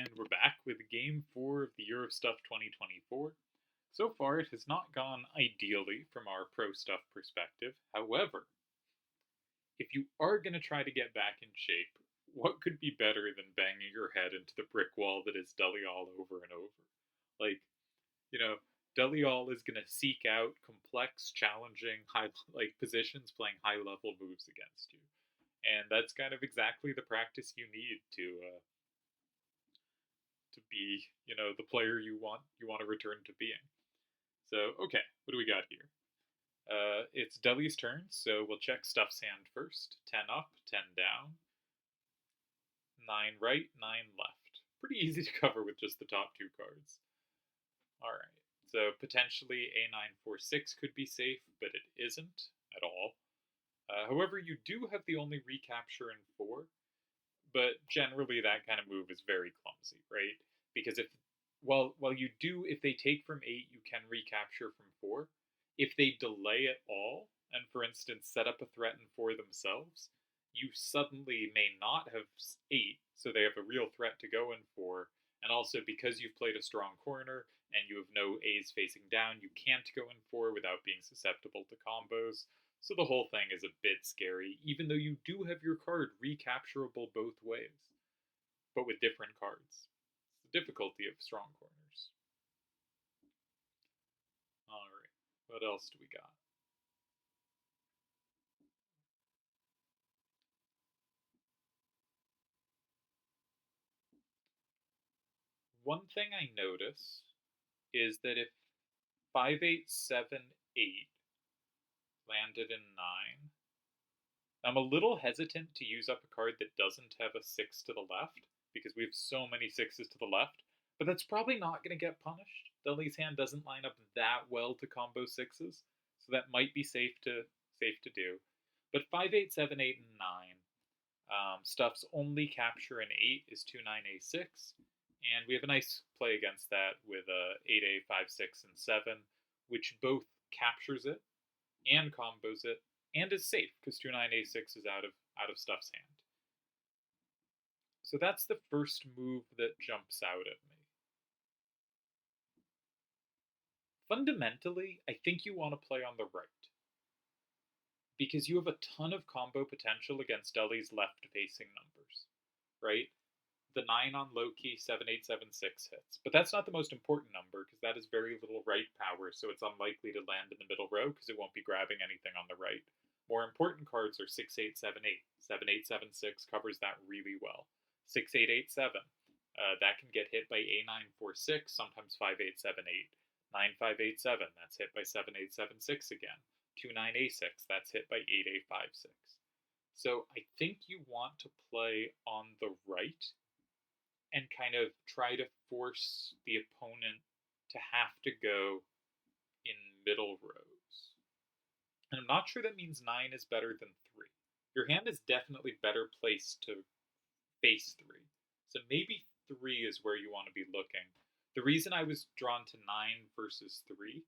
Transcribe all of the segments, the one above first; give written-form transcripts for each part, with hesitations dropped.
and we're back with Game 4 of the Year of Stuff 2024. So far, it has not gone ideally from our pro stuff perspective. However, if you are going to try to get back in shape, what could be better than banging your head into the brick wall that is Delial over and over? Like, you know, Delial is going to seek out complex, challenging, positions playing high level moves against you. And that's kind of exactly the practice you need to be, the player you want to return to being. So, okay, what do we got here? It's Deli's turn, so we'll check Stuff's hand first. 10 up, 10 down, 9 right, 9 left. Pretty easy to cover with just the top two cards. Alright, so potentially A946 could be safe, but it isn't at all. However, you do have the only recapture in 4, but generally that kind of move is very clumsy, right? Because if they take from 8, you can recapture from 4. If they delay at all, and for instance set up a threat in 4 themselves, you suddenly may not have 8, so they have a real threat to go in 4, and also because you've played a strong corner and you have no A's facing down, you can't go in 4 without being susceptible to combos. So the whole thing is a bit scary, even though you do have your card recapturable both ways, but with different cards. It's the difficulty of strong corners. Alright, what else do we got? One thing I notice is that if 5878 landed in 9, I'm a little hesitant to use up a card that doesn't have a 6 to the left, because we have so many 6s to the left, but that's probably not going to get punished. Deli's hand doesn't line up that well to combo 6s, so that might be safe to do. But 5878 and 9, Stuff's only capture in 8 is 2-9-A6, and we have a nice play against that with 8A, 5, 6, and 7, which both captures it and combos it, and is safe because 2-9-A6 is out of Stuff's hand. So that's the first move that jumps out at me. Fundamentally, I think you want to play on the right, because you have a ton of combo potential against Deli's left-facing numbers, right? The 9 on low-key 7876 hits, but that's not the most important number because that is very little right power, so it's unlikely to land in the middle row because it won't be grabbing anything on the right. More important cards are 6878. 7876 covers that really well. 6887, that can get hit by A946, sometimes 5878. 9587, that's hit by 7876 again. 29A6, that's hit by 8A56. So I think you want to play on the right and kind of try to force the opponent to have to go in middle rows. And I'm not sure that means 9 is better than 3. Your hand is definitely better placed to face 3. So maybe 3 is where you want to be looking. The reason I was drawn to 9 versus 3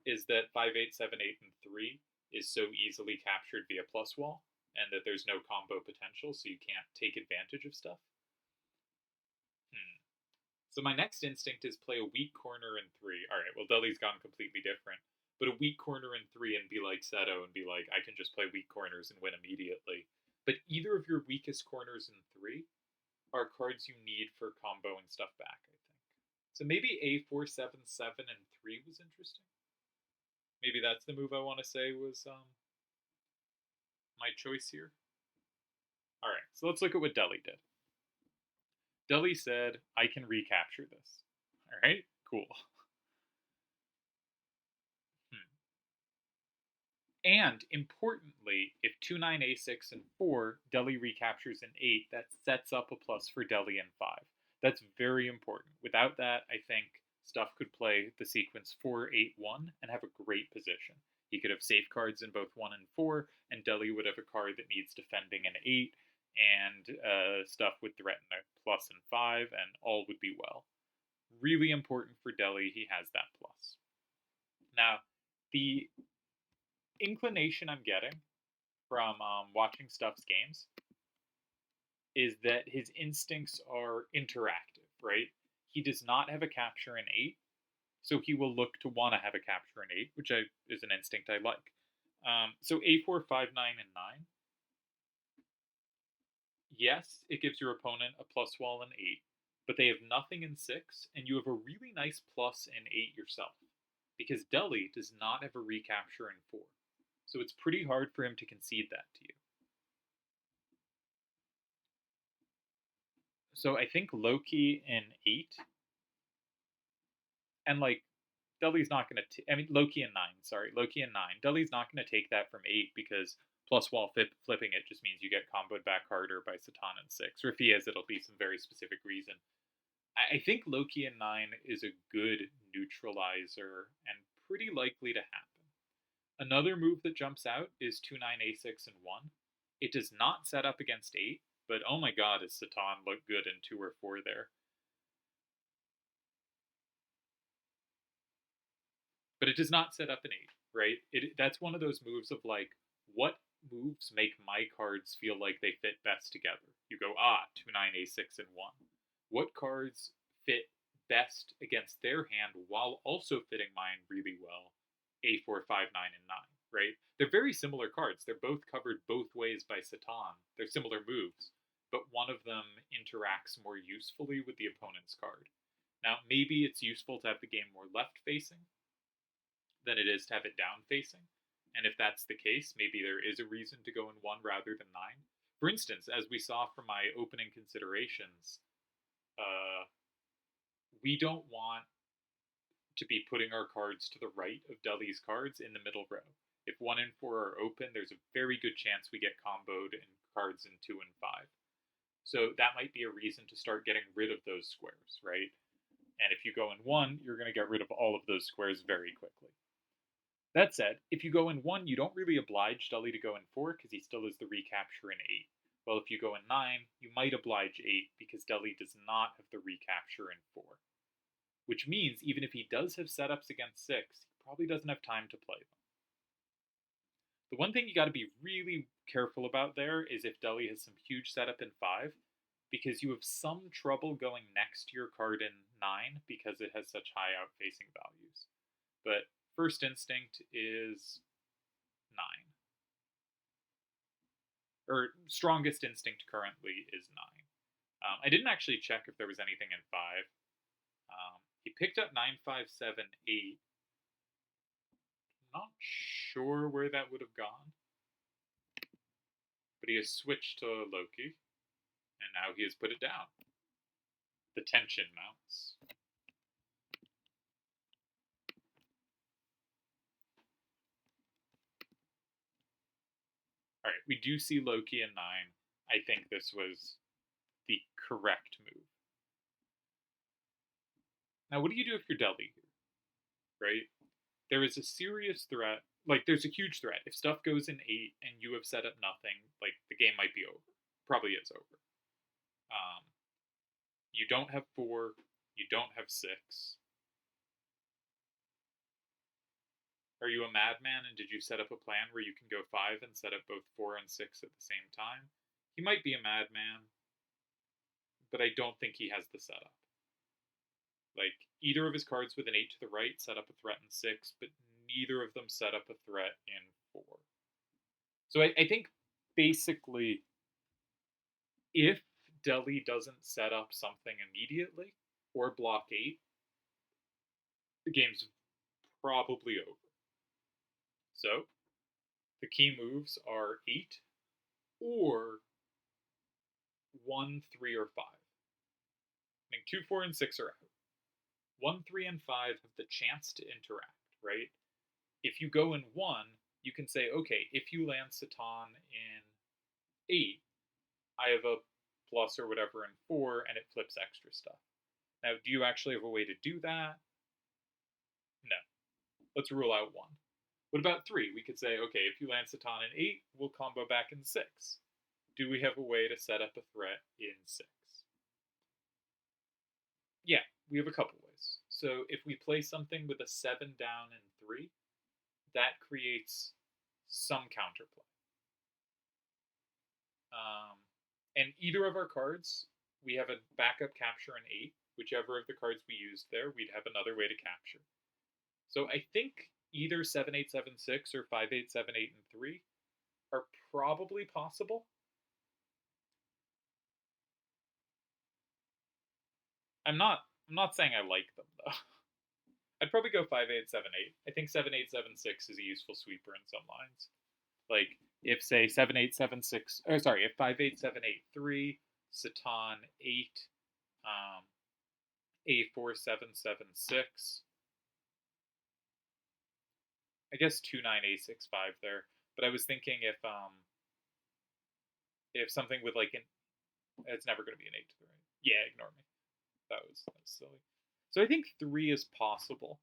is that 5878 and 3 is so easily captured via plus wall, and that there's no combo potential, so you can't take advantage of stuff. So my next instinct is play a weak corner in 3. Alright, well, Deli's gone completely different. But a weak corner in 3 and be like Seto and be like, I can just play weak corners and win immediately. But either of your weakest corners in 3 are cards you need for comboing stuff back, I think. So maybe A477 and 3 was interesting. Maybe that's the move I want to say was my choice here. Alright, so let's look at what Deli did. Deli said, I can recapture this. Alright, cool. And importantly, if 2-9-A6 and 4, Deli recaptures in 8, that sets up a plus for Deli in 5. That's very important. Without that, I think Stuff could play the sequence 4-8-1 and have a great position. He could have safeguards in both 1 and 4, and Deli would have a card that needs defending in 8, and Stuff would threaten a plus in 5, and all would be well. Really important for Deli, he has that plus. Now, the inclination I'm getting from watching Stuff's games is that his instincts are interactive, right? He does not have a capture in 8, so he will look to want to have a capture in 8, which is an instinct I like. So A4, 5, 9, and 9. Yes, it gives your opponent a plus wall in 8, but they have nothing in 6, and you have a really nice plus in 8 yourself, because Deli does not have a recapture in 4. So it's pretty hard for him to concede that to you. So I think Loki in 8, and like Deli's not going to. I mean, Loki in 9. Sorry, Loki in 9. Deli's not going to take that from 8 because plus wall flipping it just means you get comboed back harder by Satan in 6. Or if he is, it'll be some very specific reason. I think Loki in 9 is a good neutralizer and pretty likely to happen. Another move that jumps out is 2, 9, A6, and 1. It does not set up against 8, but oh my god, does Satan look good in 2 or 4 there. But it does not set up an 8, right? That's one of those moves of like, what moves make my cards feel like they fit best together? You go, 2, 9, A6, and 1. What cards fit best against their hand while also fitting mine really well? A4, 5, 9, and 9, right? They're very similar cards. They're both covered both ways by Satan. They're similar moves, but one of them interacts more usefully with the opponent's card. Now, maybe it's useful to have the game more left facing than it is to have it down facing. And if that's the case, maybe there is a reason to go in 1 rather than 9. For instance, as we saw from my opening considerations, we don't want to be putting our cards to the right of Deli's cards in the middle row. If 1 and 4 are open, there's a very good chance we get comboed in cards in 2 and 5. So that might be a reason to start getting rid of those squares, right? And if you go in 1, you're going to get rid of all of those squares very quickly. That said, if you go in 1, you don't really oblige Deli to go in 4 because he still has the recapture in 8. Well, if you go in 9, you might oblige 8 because Deli does not have the recapture in 4. Which means even if he does have setups against 6, he probably doesn't have time to play them. The one thing you got to be really careful about there is if Deli has some huge setup in 5, because you have some trouble going next to your card in 9 because it has such high outfacing values. But first instinct is 9. Or strongest instinct currently is 9. I didn't actually check if there was anything in 5. He picked up 9, 5, 7, 8. Not sure where that would have gone. But he has switched to Loki, and now he has put it down. The tension mounts. Alright, we do see Loki in 9. I think this was the correct move. Now, what do you do if you're Deli here? Right? There is a serious threat. Like, there's a huge threat. If stuff goes in 8 and you have set up nothing, like, the game might be over. Probably is over. You don't have 4. You don't have 6. Are you a madman and did you set up a plan where you can go 5 and set up both 4 and 6 at the same time? He might be a madman, but I don't think he has the setup. Like, either of his cards with an 8 to the right set up a threat in 6, but neither of them set up a threat in 4. So I think basically, if Deli doesn't set up something immediately or block 8, the game's probably over. So the key moves are 8 or 1, 3, or 5. I think 2, 4, and 6 are out. 1, 3, and 5 have the chance to interact, right? If you go in 1, you can say, okay, if you land Satan in 8, I have a plus or whatever in 4, and it flips extra stuff. Now, do you actually have a way to do that? No. Let's rule out 1. What about 3? We could say, okay, if you land Satan in 8, we'll combo back in 6. Do we have a way to set up a threat in 6? Yeah, we have a couple ways. So if we play something with a 7 down and 3, that creates some counterplay. And either of our cards we have a backup capture in 8. Whichever of the cards we used there, we'd have another way to capture. So I think either 7876 or 5878 and 3 are probably possible. I'm not saying I like them though. I'd probably go 5878. I think 7876 is a useful sweeper in some lines. Like if say 7876 or sorry, if 58783, Satan 8, A4776. I guess 29A65 there. But I was thinking if something with like an it's never going to be an 8 to the right. Yeah, ignore me. That was silly. So I think 3 is possible.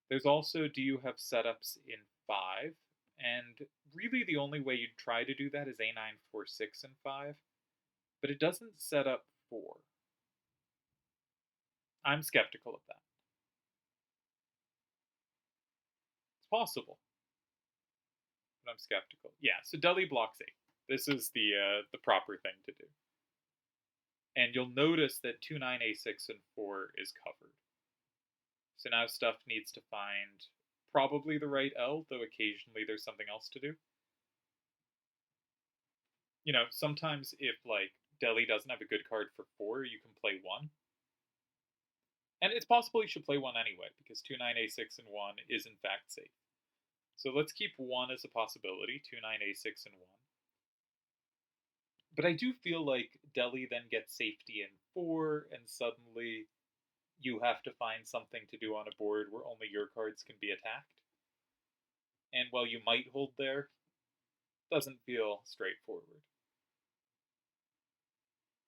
There's also do you have setups in 5? And really the only way you'd try to do that is A9, 4, 6, and 5. But it doesn't set up 4. I'm skeptical of that. It's possible, but I'm skeptical. Yeah, so Delial blocks 8. This is the proper thing to do. And you'll notice that 2, 9, A6, and 4 is covered. So now stuff needs to find probably the right L, though occasionally there's something else to do. You know, sometimes if like Delial doesn't have a good card for 4, you can play 1. And it's possible you should play 1 anyway, because 2, 9, A6, and 1 is in fact safe. So let's keep 1 as a possibility, 2, 9, A6, and 1. But I do feel like Delial then gets safety in 4, and suddenly you have to find something to do on a board where only your cards can be attacked. And while you might hold there, doesn't feel straightforward.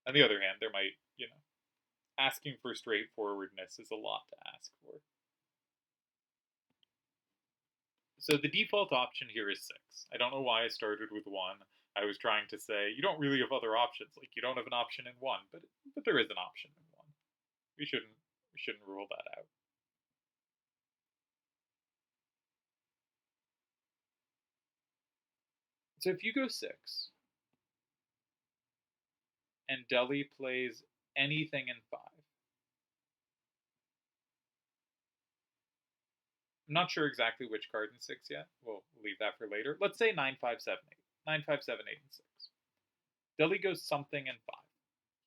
On the other hand, there might, asking for straightforwardness is a lot to ask for. So the default option here is 6. I don't know why I started with 1. I was trying to say, you don't really have other options. Like, you don't have an option in 1, but there is an option in 1. We shouldn't rule that out. So if you go 6, and Delial plays anything in 5, I'm not sure exactly which card in 6 yet. We'll leave that for later. Let's say 9, 5, 7, 8. 9, 5, 7, 8, and 6. Delial goes something in 5.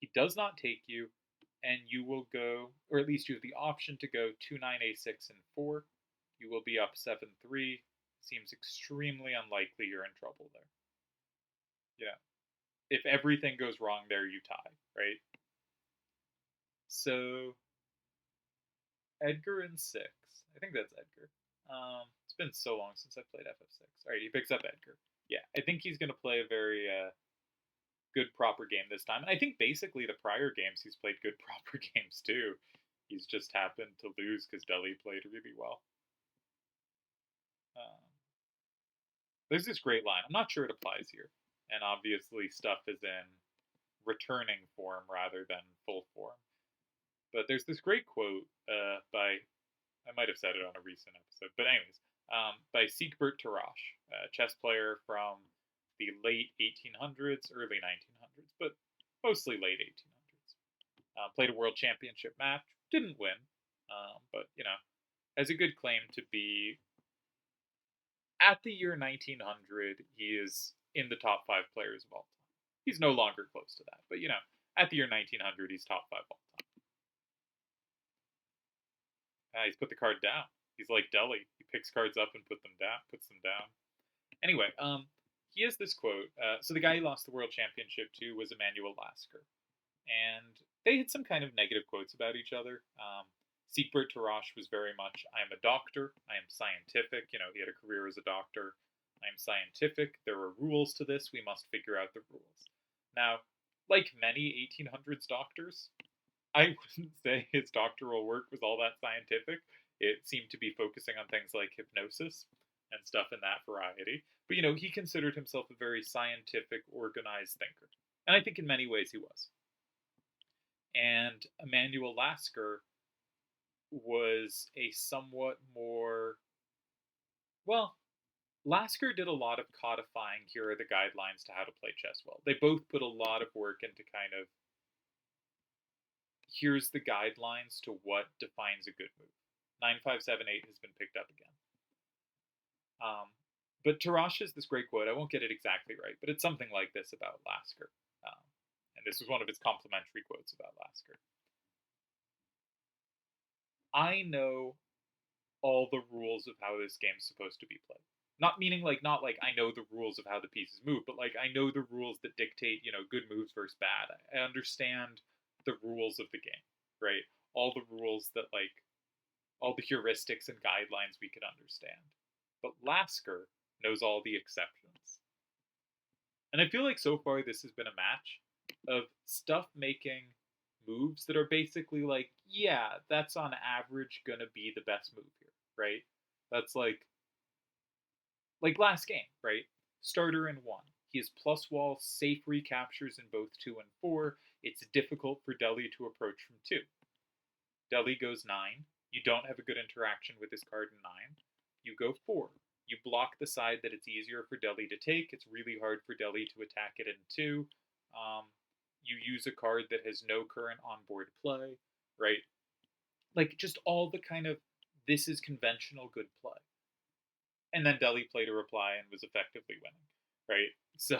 He does not take you, and you will go, or at least you have the option to go 2, 9, A6, and 4. You will be up 7, 3. Seems extremely unlikely you're in trouble there. Yeah. If everything goes wrong there, you tie, right? So Edgar in 6. I think that's Edgar. It's been so long since I played FF6. All right, he picks up Edgar. Yeah, I think he's going to play a very good proper game this time. And I think basically the prior games he's played good proper games too. He's just happened to lose because Delial played really well. There's this great line. I'm not sure it applies here. And obviously stuff is in returning form rather than full form. But there's this great quote by, I might have said it on a recent episode, but anyways, by Siegbert Tarasch, a chess player from the late 1800s, early 1900s, but mostly late 1800s. Played a world championship match, didn't win, but, has a good claim to be, at the year 1900, he is in the top 5 players of all time. He's no longer close to that, but, at the year 1900, he's top 5 all time. He's put the card down. He's like Delial. He picks cards up and puts them down. Anyway, he has this quote. So the guy he lost the world championship to was Emanuel Lasker. And they had some kind of negative quotes about each other. Siegbert Tarasch was very much, I am a doctor. I am scientific. He had a career as a doctor. I am scientific. There are rules to this. We must figure out the rules. Now, like many 1800s doctors, I wouldn't say his doctoral work was all that scientific. It seemed to be focusing on things like hypnosis and stuff in that variety. But, he considered himself a very scientific, organized thinker. And I think in many ways he was. And Emanuel Lasker was a somewhat more, well, Lasker did a lot of codifying, here are the guidelines to how to play chess well. They both put a lot of work into kind of here's the guidelines to what defines a good move. 9578 has been picked up again. But Tarash has this great quote. I won't get it exactly right, but it's something like this about Lasker. And this was one of his complimentary quotes about Lasker. I know all the rules of how this game's supposed to be played. Not meaning not like I know the rules of how the pieces move, but like I know the rules that dictate, good moves versus bad. I understand the rules of the game, right? All the rules that all the heuristics and guidelines we could understand. But Lasker knows all the exceptions. And I feel like so far this has been a match of stuff making moves that are basically like, yeah, that's on average gonna be the best move here, right? That's like last game, right? Starter in 1. He has plus wall, safe recaptures in both 2 and 4. It's difficult for Deli to approach from 2. Deli goes 9. You don't have a good interaction with his card in 9. You go 4. You block the side that it's easier for Deli to take. It's really hard for Deli to attack it in 2. You use a card that has no current onboard play, right? Like, just all the kind of, this is conventional good play. And then Deli played a reply and was effectively winning, right? So,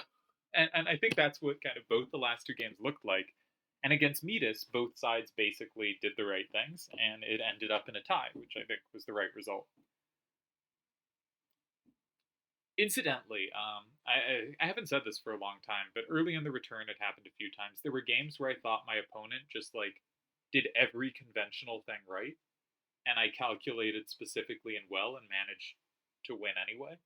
and I think that's what kind of both the last 2 games looked like. And against Metis, both sides basically did the right things, and it ended up in a tie, which I think was the right result. Incidentally, I haven't said this for a long time, but early in the return, it happened a few times. There were games where I thought my opponent just did every conventional thing right, and I calculated specifically and well and managed to win anyway,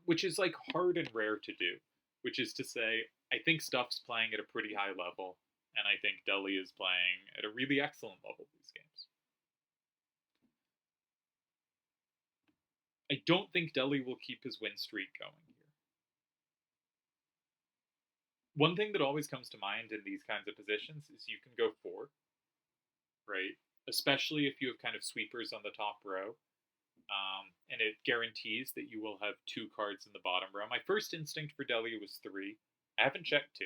which is hard and rare to do. Which is to say, I think Stuff's playing at a pretty high level, and I think Deli is playing at a really excellent level these games. I don't think Deli will keep his win streak going here. One thing that always comes to mind in these kinds of positions is you can go 4, right? Especially if you have kind of sweepers on the top row. And it guarantees that you will have 2 cards in the bottom row. My first instinct for Deli was 3. I haven't checked 2.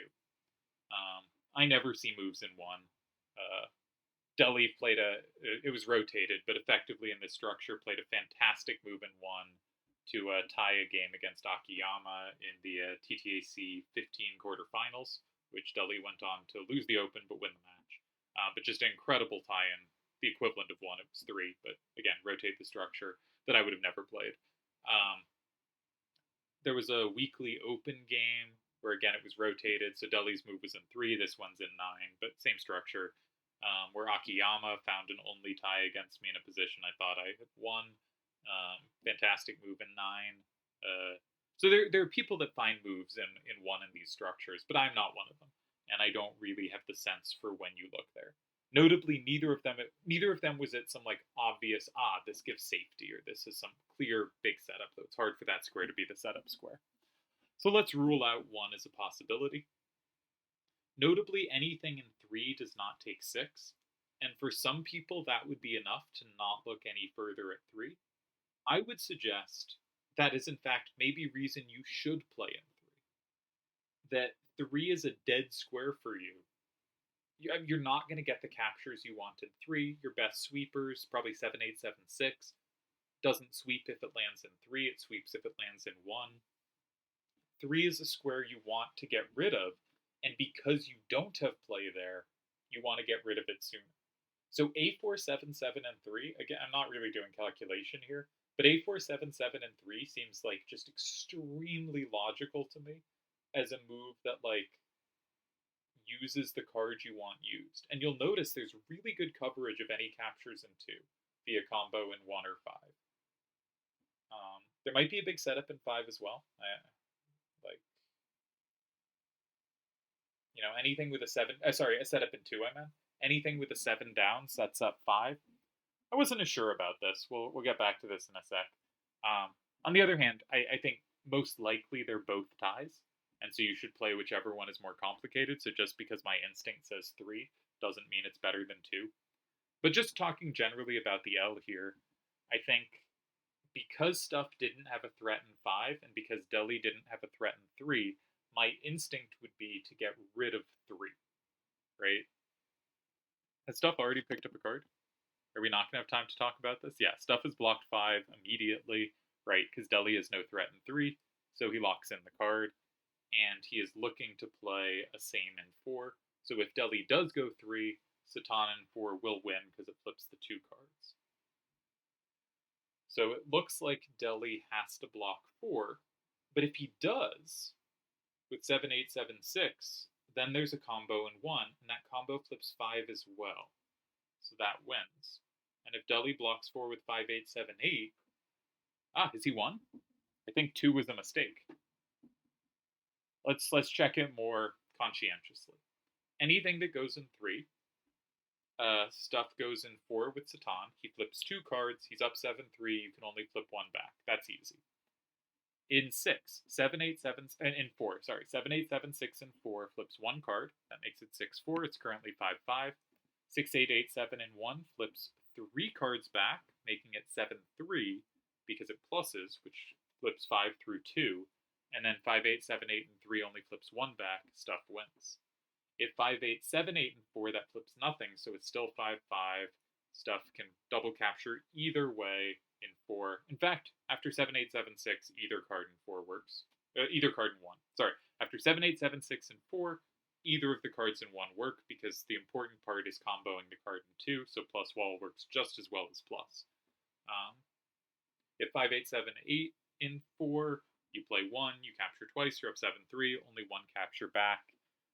I never see moves in 1. Deli played it was rotated, but effectively in this structure played a fantastic move in 1 to tie a game against Akiyama in the TTAC 15 quarterfinals, which Deli went on to lose the Open but win the match. But just an incredible tie-in, the equivalent of 1. It was 3, but again, rotate the structure that I would have never played. There was a weekly Open game where again it was rotated, so Deli's move was in 3, this one's in 9, but same structure. Where Akiyama found an only tie against me in a position I thought I had won. Fantastic move in 9. So there are people that find moves in 1 in these structures, but I'm not one of them, and I don't really have the sense for when you look there. Notably, neither of them was at some obvious this gives safety or this is some clear big setup. Though it's hard for that square to be the setup square. So let's rule out 1 as a possibility. Notably, anything in 3 does not take 6, and for some people that would be enough to not look any further at 3. I would suggest that is in fact maybe reason you should play in 3. That 3 is a dead square for you. You're not going to get the captures you want in 3. Your best sweepers, probably 7, 8, 7, 6. Doesn't sweep if it lands in 3, it sweeps if it lands in 1. 3 is a square you want to get rid of, and because you don't have play there, you want to get rid of it sooner. So A4, 7, 7, and 3, again, I'm not really doing calculation here, but A4, 7, 7, and 3 seems just extremely logical to me as a move that uses the card you want used. And you'll notice there's really good coverage of any captures in 2 via combo in 1 or 5. There might be a big setup in 5 as well. Anything with a 7, a setup in 2, I meant. Anything with a 7 down sets up 5. I wasn't as sure about this. We'll get back to this in a sec. On the other hand, I think most likely they're both ties, and so you should play whichever one is more complicated, so just because my instinct says 3 doesn't mean it's better than 2. But just talking generally about the L here, I think because Stuff didn't have a threat in 5, and because Deli didn't have a threat in 3, my instinct would be to get rid of 3, right? Has Stuff already picked up a card? Are we not going to have time to talk about this? Yeah, Stuff is blocked 5 immediately, right? Because Deli has no threat in 3, so he locks in the card, and he is looking to play a Same in 4. So if Deli does go 3, Satan in 4 will win because it flips the 2 cards. So it looks like Deli has to block 4, but if he does, with 7-8-7-6, then there's a combo in 1, and that combo flips 5 as well. So that wins. And if Deli blocks 4 with 5-8-7-8, is he 1? I think 2 was a mistake. Let's check it more conscientiously. Anything that goes in 3, Stuff goes in 4 with Satan. He flips 2 cards. He's up 7-3. You can only flip 1 back. That's easy. In 6, 7-8-7, in 4, sorry, 7-8-7-6 and 4 flips 1 card. That makes it 6-4. It's currently 5-5. 6-8-8-7 and 1 flips 3 cards back, making it 7-3 because it pluses, which flips 5 through 2. And then 5-8-7-8 and 3 only flips 1 back. Stuff wins. If 5-8-7-8 and 4, that flips nothing, so it's still 5-5. Stuff can double capture either way in 4. In fact, after 7-8-7-6, either card in 4 works. Either card in 1. Sorry. After 7-8-7-6 and 4, either of the cards in 1 work because the important part is comboing the card in 2, so plus wall works just as well as plus. If 5-8-7-8 in 4, you play 1, you capture twice, you're up 7-3, only 1 capture back.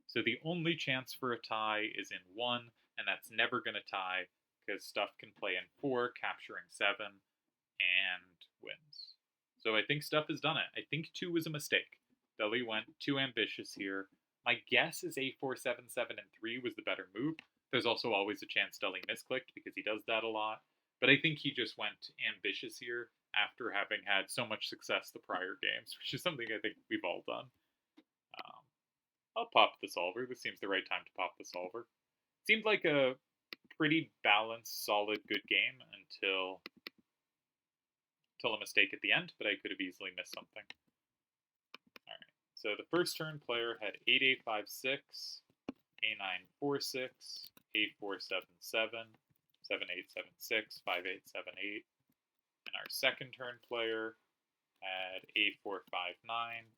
So the only chance for a tie is in 1, and that's never going to tie because Stuff can play in 4, capturing 7, and wins. So I think Stuff has done it. I think 2 was a mistake. Deli went too ambitious here. My guess is A4-7-7 and 3 was the better move. There's also always a chance Deli misclicked because he does that a lot. But I think he just went ambitious here after having had so much success the prior games, which is something I think we've all done. I'll pop the solver. This seems the right time to pop the solver. Seemed like a pretty balanced, solid, good game until a mistake at the end, but I could have easily missed something. Alright, so the first turn player had 8-8-5-6, A9-4-6, A4-7-7, 7-8-7-6, 5-8-7-8, and our second turn player had A4-5-9,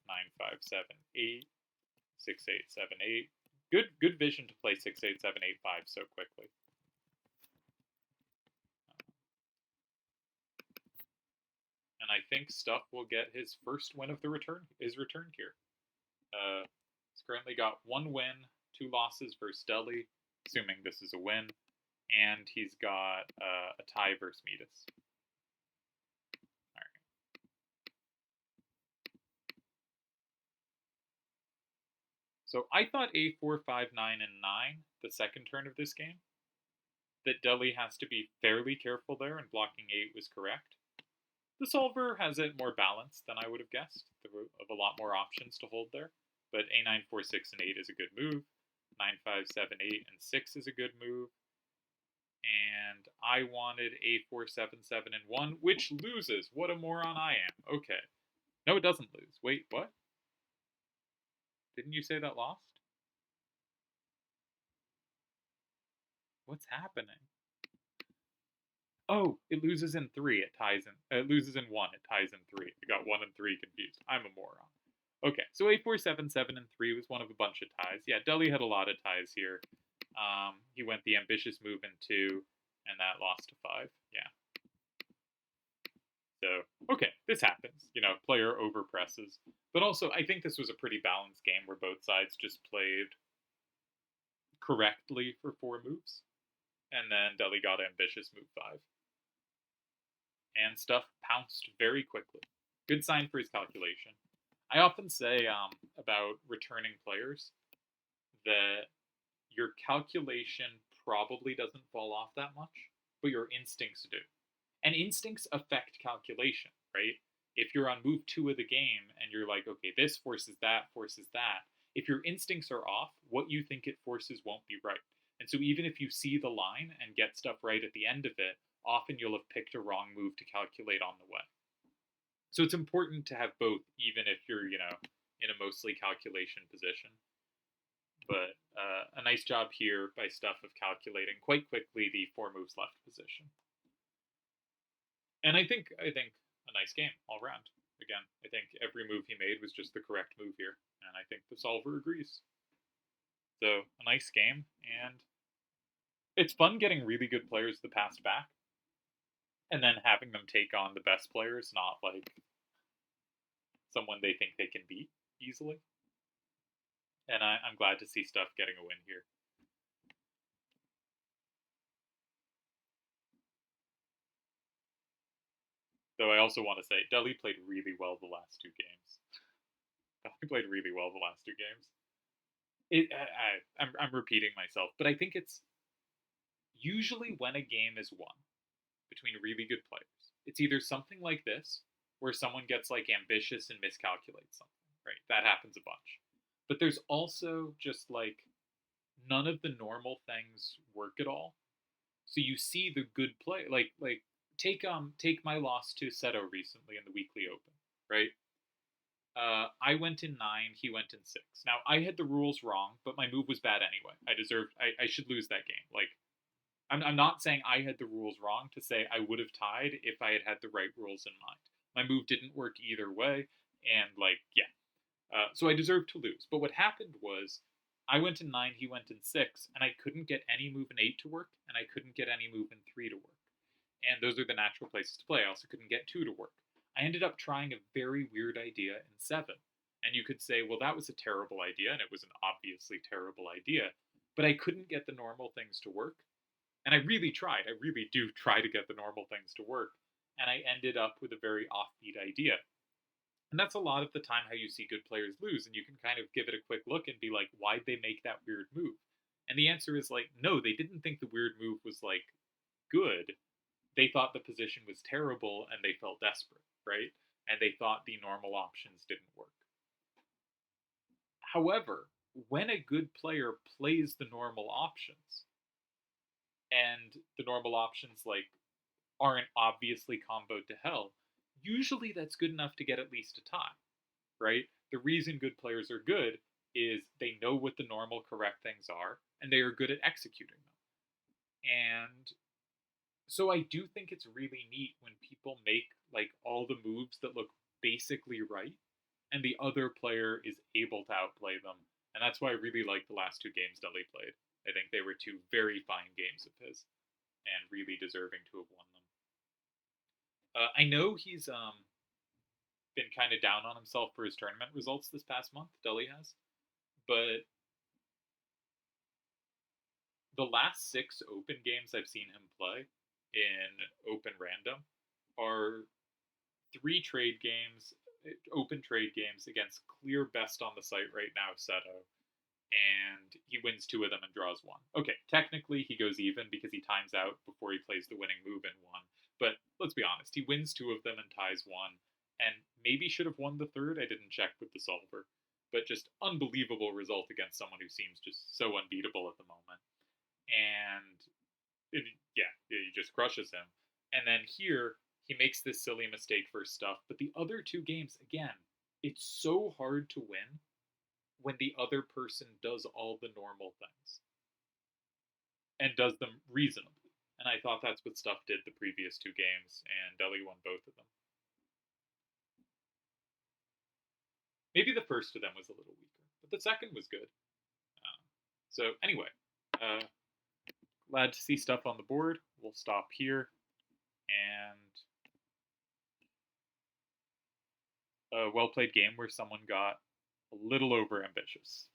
9-5-7-8, 6-8-7-8. Good vision to play 6-8-7-8-5 so quickly. And I think Stuff will get his first win of the return. Is returned here. He's currently got 1 win, 2 losses versus Deli, assuming this is a win, and he's got a tie versus Metis. So I thought A4, 5, 9, and 9, the second turn of this game, that Deli has to be fairly careful there, and blocking 8 was correct. The solver has it more balanced than I would have guessed, of a lot more options to hold there. But A9, 4, 6, and 8 is a good move. 9, 5, 7, 8, and 6 is a good move. And I wanted A4, 7, 7, and 1, which loses. What a moron I am. Okay. No, it doesn't lose. Wait, what? Didn't you say that lost? What's happening? Oh, it loses in 3. It loses in 1. It ties in 3. I got 1 and 3 confused. I'm a moron. Okay, so A4, 7, 7, and 3 was one of a bunch of ties. Yeah, Deli had a lot of ties here. He went the ambitious move in 2, and that lost to 5. Yeah. So, okay, this happens. Player overpresses. But also, I think this was a pretty balanced game where both sides just played correctly for 4 moves. And then Deli got ambitious move 5. And Stuff pounced very quickly. Good sign for his calculation. I often say about returning players that your calculation probably doesn't fall off that much, but your instincts do. And instincts affect calculation, right? If you're on move 2 of the game and you're like, okay, this forces that, if your instincts are off, what you think it forces won't be right. And so even if you see the line and get stuff right at the end of it, often you'll have picked a wrong move to calculate on the way. So it's important to have both, even if you're, in a mostly calculation position. But a nice job here by Stuff of calculating quite quickly the 4 moves left position. And I think a nice game all around. Again, I think every move he made was just the correct move here, and I think the solver agrees. So a nice game, and it's fun getting really good players the pass back, and then having them take on the best players, not like someone they think they can beat easily. And I'm glad to see Stuff getting a win here. Though I also want to say, Deli played really well the last 2 games. Deli played really well the last 2 games. I'm repeating myself, but I think it's usually when a game is won between really good players, it's either something like this, where someone gets like ambitious and miscalculates something, right? That happens a bunch. But there's also just like none of the normal things work at all. So you see the good play, like take my loss to Seto recently in the weekly open, right? I went in 9, he went in 6. Now I had the rules wrong, but my move was bad anyway. I should lose that game. Like I'm not saying I had the rules wrong to say I would have tied if I had had the right rules in mind. My move didn't work either way, and like yeah, so I deserved to lose. But what happened was I went in 9, he went in 6, and I couldn't get any move in 8 to work, and I couldn't get any move in 3 to work. And those are the natural places to play. I also couldn't get 2 to work. I ended up trying a very weird idea in 7. And you could say, well, that was a terrible idea, and it was an obviously terrible idea, but I couldn't get the normal things to work. And I really tried. I really do try to get the normal things to work. And I ended up with a very offbeat idea. And that's a lot of the time how you see good players lose, and you can kind of give it a quick look and be like, why'd they make that weird move? And the answer is like, no, they didn't think the weird move was like good. They thought the position was terrible and they felt desperate, right? And they thought the normal options didn't work. However, when a good player plays the normal options, and the normal options like aren't obviously comboed to hell, usually that's good enough to get at least a tie, right? The reason good players are good is they know what the normal correct things are and they are good at executing them. And so I do think it's really neat when people make like all the moves that look basically right and the other player is able to outplay them. And that's why I really like the last 2 games Deli played. I think they were 2 very fine games of his and really deserving to have won them. I know he's been kind of down on himself for his tournament results this past month. Deli has, but the last 6 open games I've seen him play in open random are 3 trade games, open trade games against clear best on the site right now, Seto, and he wins 2 of them and draws 1. Okay, technically he goes even because he times out before he plays the winning move in 1. But let's be honest, he wins 2 of them and ties 1, and maybe should have won the 3rd. I didn't check with the solver, but just unbelievable result against someone who seems just so unbeatable at the moment. And yeah, he just crushes him. And then here he makes this silly mistake for Stuff. But the other 2 games, again, it's so hard to win when the other person does all the normal things and does them reasonably. And I thought that's what Stuff did the previous 2 games, and Deli won both of them. Maybe the first of them was a little weaker, but the second was good. So anyway, glad to see Stuff on the board. We'll stop here, and a well played game where someone got a little over ambitious.